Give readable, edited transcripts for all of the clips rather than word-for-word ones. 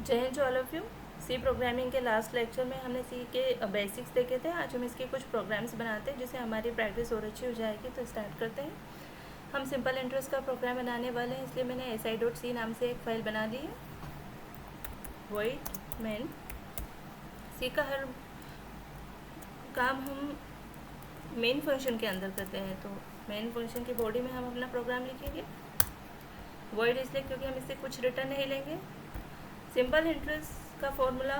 जय हिंद all of you. C programming के लास्ट लेक्चर में हमने सी के बेसिक्स देखे थे। आज हम इसके कुछ प्रोग्राम्स बनाते हैं जिससे हमारी प्रैक्टिस और अच्छी हो जाएगी। तो स्टार्ट करते हैं। हम सिंपल इंटरेस्ट का प्रोग्राम बनाने वाले हैं, इसलिए मैंने si.c नाम से एक फ़ाइल बना ली है। वॉइड मेन सी का हर काम हम मेन फंक्शन के अंदर करते हैं, तो मेन फंक्शन की बॉडी में हम अपना प्रोग्राम लिखेंगे। वॉइड इसलिए क्योंकि हम इससे कुछ रिटर्न नहीं लेंगे। सिंपल इंटरेस्ट का फॉर्मूला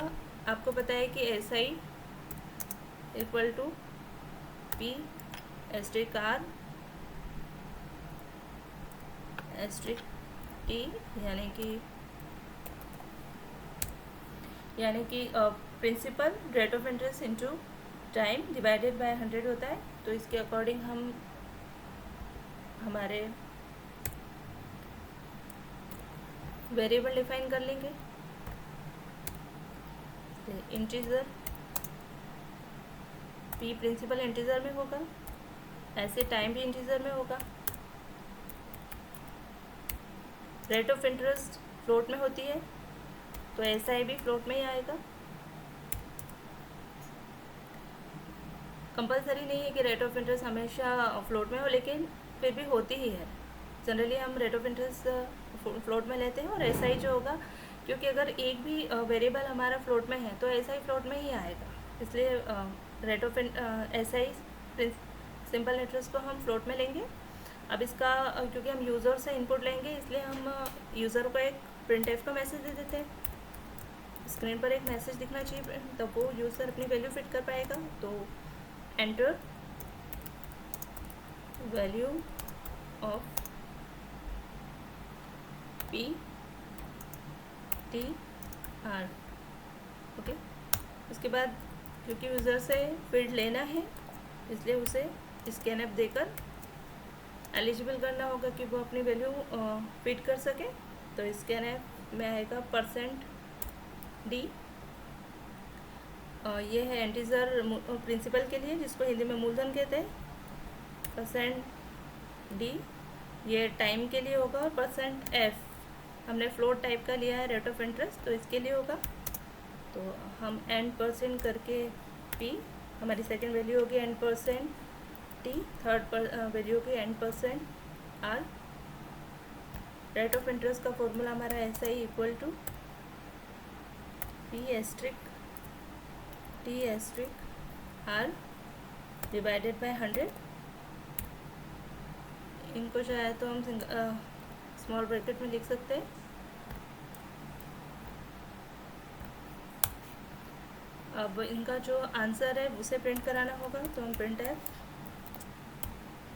आपको पता है कि SI equal to P asterisk R asterisk T, यानी कि principal rate of interest into time divided by 100 होता है। तो इसके अकॉर्डिंग हम हमारे वेरिएबल डिफाइन कर लेंगे। इंटीजर P प्रिंसिपल इंटीजर में होगा, ऐसे टाइम भी इंटीजर में होगा। रेट ऑफ इंटरेस्ट फ्लोट में होती है, तो SI भी फ्लोट में ही आएगा। कंपलसरी नहीं है कि रेट ऑफ इंटरेस्ट हमेशा फ्लोट में हो, लेकिन फिर भी होती ही है। जनरली हम रेट ऑफ इंटरेस्ट फ्लोट में लेते हैं, और SI जो होगा, क्योंकि अगर एक भी वेरिएबल हमारा फ्लोट में है तो SI फ्लोट में ही आएगा, इसलिए rate of SI simple interest को हम फ्लोट में लेंगे। अब इसका क्योंकि हम यूज़र से इनपुट लेंगे, इसलिए हम यूज़र को एक printf का मैसेज दे देते हैं। स्क्रीन पर एक मैसेज दिखना चाहिए, तब वो यूज़र अपनी वैल्यू फिट कर पाएगा। तो enter value of P T R, okay. उसके बाद क्योंकि यूज़र से फील्ड लेना है, इसलिए उसे स्कैनअप देकर एलिजिबल करना होगा कि वो अपनी वैल्यू फिट कर सके। तो स्कैनअप में आएगा %D। ये है एंटीजर प्रिंसिपल के लिए, जिसको हिंदी में मूलधन कहते हैं। %D ये टाइम के लिए होगा, और %F हमने फ्लोट टाइप का लिया है रेट ऑफ इंटरेस्ट, तो इसके लिए होगा। तो हम n% करके P, हमारी सेकंड वैल्यू होगी n%T, थर्ड वैल्यू होगी n%R। रेट ऑफ इंटरेस्ट का फॉर्मूला हमारा SI equal to P asterisk T asterisk R divided by 100। इनको चाहे तो हम स्मॉल ब्रैकेट में लिख सकते हैं। अब इनका जो आंसर है उसे प्रिंट कराना होगा, तो हम printf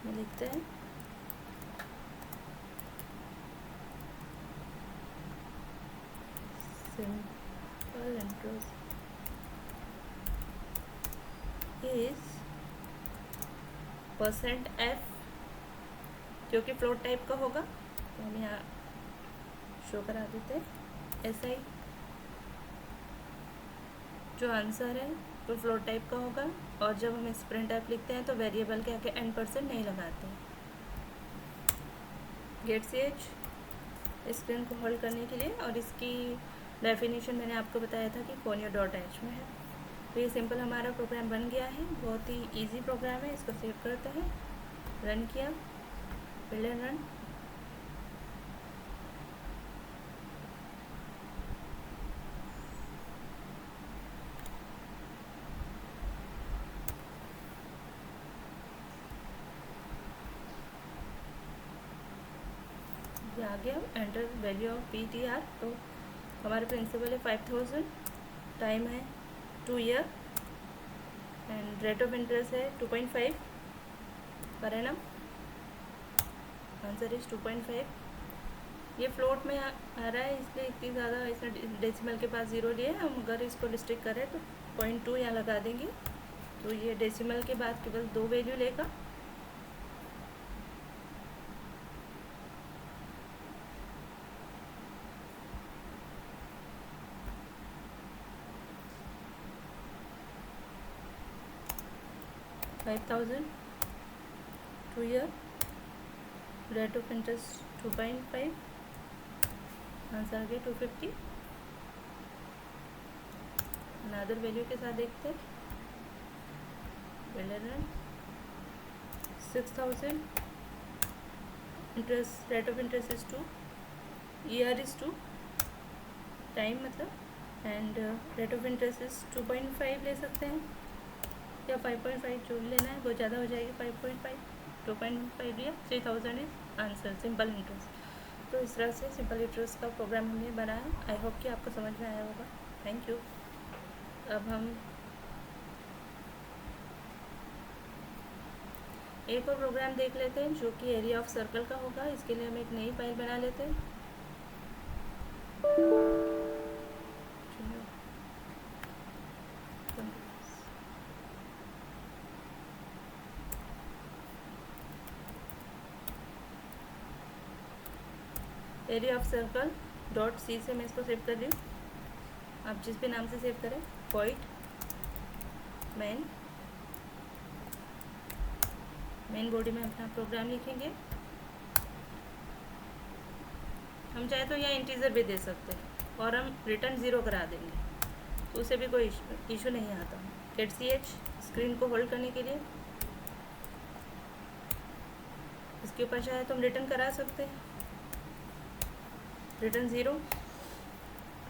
में लिखते हैं सिंपल इंटरेस्ट इज %F, क्योंकि फ्लोट टाइप का होगा, तो हम यहाँ शो करा देते हैं। SI जो आंसर है वो फ्लोट टाइप का होगा, और जब हम इस printf लिखते हैं तो वेरिएबल के आगे n% नहीं लगाते हैं। गेट ch स्क्रीन को होल्ड करने के लिए, और इसकी डेफिनेशन मैंने आपको बताया था कि conio.h में है। तो ये सिंपल हमारा प्रोग्राम बन गया है, बहुत ही इजी प्रोग्राम है। इसको सेव करते हैं, रन किया, बिल्ड एंड रन। आ गया एंटर वैल्यू ऑफ PTR। तो हमारे प्रिंसिपल है 5000, टाइम है 2 year, and rate of interest है 2.5 पर एनम। Answer is 2.5। ये फ्लोट में आ रहा है, इसलिए इतनी ज़्यादा इसने डेसिमल के पास 0 लिए। हम अगर इसको डिस्ट्रिक्ट करें तो 0.2 यहाँ लगा देंगे, तो ये डेसिमल के बाद केवल 2 वैल्यू लेगा। $5,000, 2 year, rate of interest 2.5, answer आ गया 250। अनदर वैल्यू के साथ देखते हैं। 6,000, interest, rate of interest is 2, year is 2, time मतलब, and rate of interest is 2.5 ले सकते हैं या 5.5 जो लेना है, बहुत ज़्यादा हो जाएगी 5.5, 2.5 लिया, 3,000 इज आंसर, सिंपल इंटरेस्ट। तो इस तरह से सिंपल इंटरेस्ट का प्रोग्राम हमने बनाया। आई होप कि आपको समझ में आया होगा। Thank you. अब हम एक और प्रोग्राम देख लेते हैं जो कि एरिया ऑफ सर्कल का होगा। इसके लिए हम एक नई फाइल बना लेते हैं। Area of circle dot C से मैं इसको सेव कर रही हूँ। आप जिस भी नाम से सेव करें। वॉइड मेन बॉडी में अपना प्रोग्राम लिखेंगे। हम चाहे तो यहाँ इंटीजर भी दे सकते हैं और हम रिटर्न 0 करा देंगे, तो उसे भी कोई इशू नहीं आता। /ch स्क्रीन को होल्ड करने के लिए, इसके ऊपर चाहे तो हम रिटर्न करा सकते हैं, रिटर्न 0।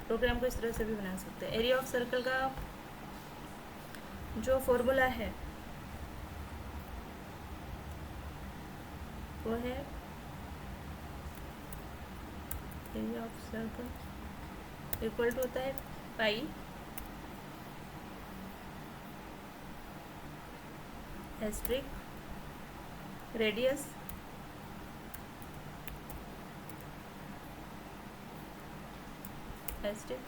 प्रोग्राम को इस तरह से भी बना सकते हैं। एरिया ऑफ सर्कल का जो फॉर्मूला है वो है area of circle equal to होता है पाई एस्ट्रिक रेडियस एस्ट्रिक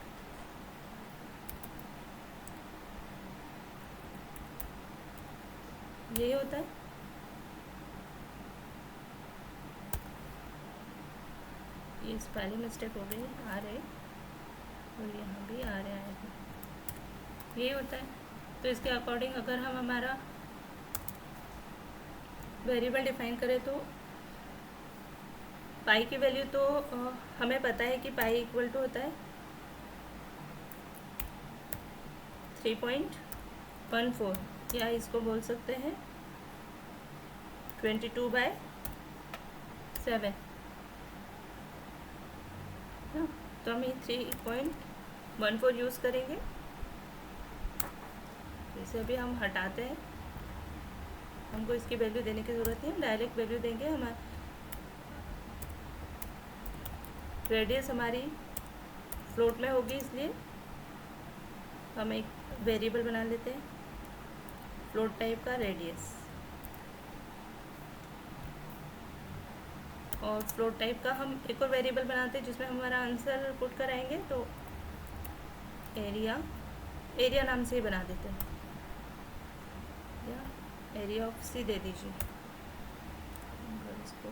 यही होता है। ये इस पहली मिस्टेक हो गई, आ रहे और यहाँ भी आ रहे आएगा, यही होता है। तो इसके अकॉर्डिंग अगर हम हमारा वेरिएबल डिफाइन करें तो पाई की वैल्यू तो हमें पता है कि पाई इक्वल टू होता है 3.14, या इसको बोल सकते हैं 22/7। तो हम ये 3.14 यूज़ करेंगे। इसे अभी हम हटाते हैं, हमको इसकी वैल्यू देने की ज़रूरत नहीं है, हम डायरेक्ट वैल्यू देंगे। हमारा रेडियस हमारी फ्लोट में होगी, इसलिए हम एक वेरिएबल बना लेते हैं फ्लोट टाइप का रेडियस, और फ्लोट टाइप का हम एक और वेरिएबल बनाते हैं जिसमें हमारा आंसर पुट कराएंगे। तो एरिया नाम से ही बना देते हैं, या एरिया ऑफ सी दे दीजिए इसको।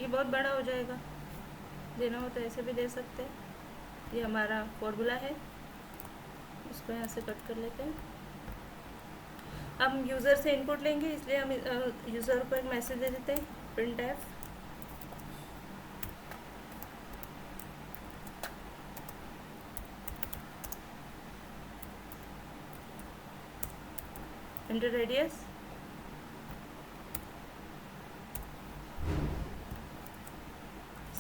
ये बहुत बड़ा हो जाएगा, देना हो तो ऐसे भी दे सकते हैं। ये हमारा फॉर्मूला है, इसको यहाँ से कट कर लेते हैं। हम यूज़र से इनपुट लेंगे, इसलिए हम यूज़र को एक मैसेज दे देते हैं printf enter रेडियस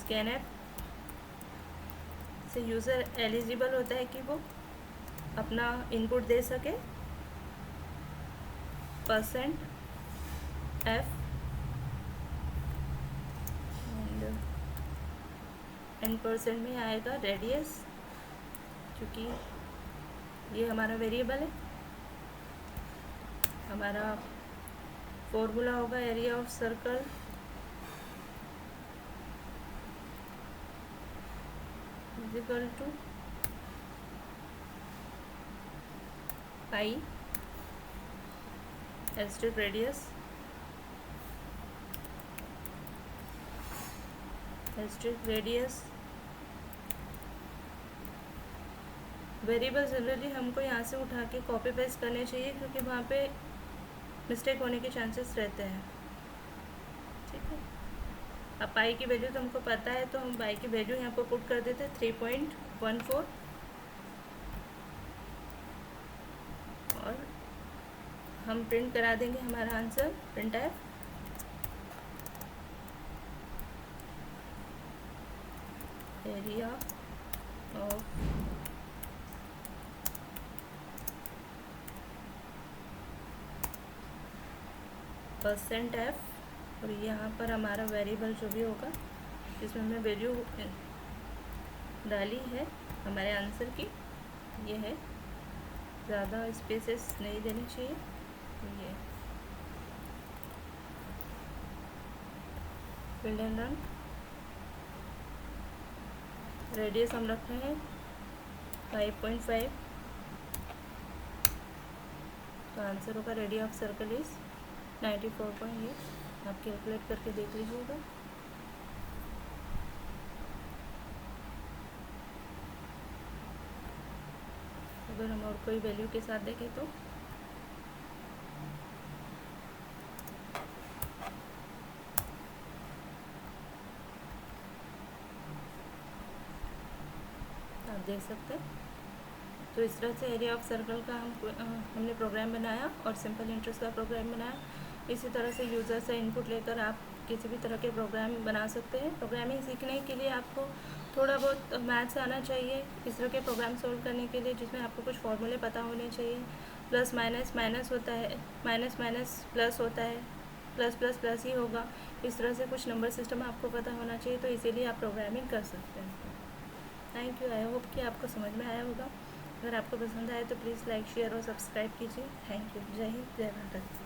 scanf से यूज़र एलिजिबल होता है कि वो अपना इनपुट दे सके। %f एंड % में आएगा रेडियस, क्योंकि ये हमारा वेरिएबल है। हमारा फॉर्मूला होगा area of circle is equal to pi asterisk radius variable generally हमको यहाँ से उठा के कॉपी पेस्ट करने चाहिए, क्योंकि वहाँ पे मिस्टेक होने के चांसेस रहते हैं। ठीक है, अब पाई की वैल्यू तो हमको पता है, तो हम पाई की वैल्यू यहाँ पर पुट कर देते हैं 3.14 और हम प्रिंट करा देंगे हमारा answer. Print F area of percent F, और यहाँ पर हमारा वेरिएबल जो भी होगा जिसमें हमने वैल्यू डाली है हमारे आंसर की, ये है। ज़्यादा स्पेसेस नहीं देनी चाहिए। ये बिल्ड एंड रन। रेडियस हम रख रहे हैं 5.5, तो आंसर होगा रेडियस ऑफ सर्कल इज 94.8। आप कैलकुलेट करके देख लीजिएगा। अगर हम और कोई वैल्यू के साथ देखें तो आप देख सकते हैं। तो इस तरह से एरिया ऑफ सर्कल का हमने प्रोग्राम बनाया और सिंपल इंटरेस्ट का प्रोग्राम बनाया। इसी तरह से यूज़र से इनपुट लेकर आप किसी भी तरह के प्रोग्राम बना सकते हैं। प्रोग्रामिंग सीखने के लिए आपको थोड़ा बहुत मैथ्स आना चाहिए इस तरह के प्रोग्राम सॉल्व करने के लिए, जिसमें आपको कुछ फॉर्मूले पता होने चाहिए। प्लस माइनस माइनस होता है, माइनस माइनस प्लस होता है, प्लस प्लस प्लस ही होगा। इस तरह से कुछ नंबर सिस्टम आपको पता होना चाहिए, तो इसीलिए आप प्रोग्रामिंग कर सकते हैं। Thank you. आई होप कि आपको समझ में आया होगा। अगर आपको पसंद आए तो प्लीज़ लाइक शेयर और सब्सक्राइब कीजिए। Thank you. जय हिंद, जय भारत।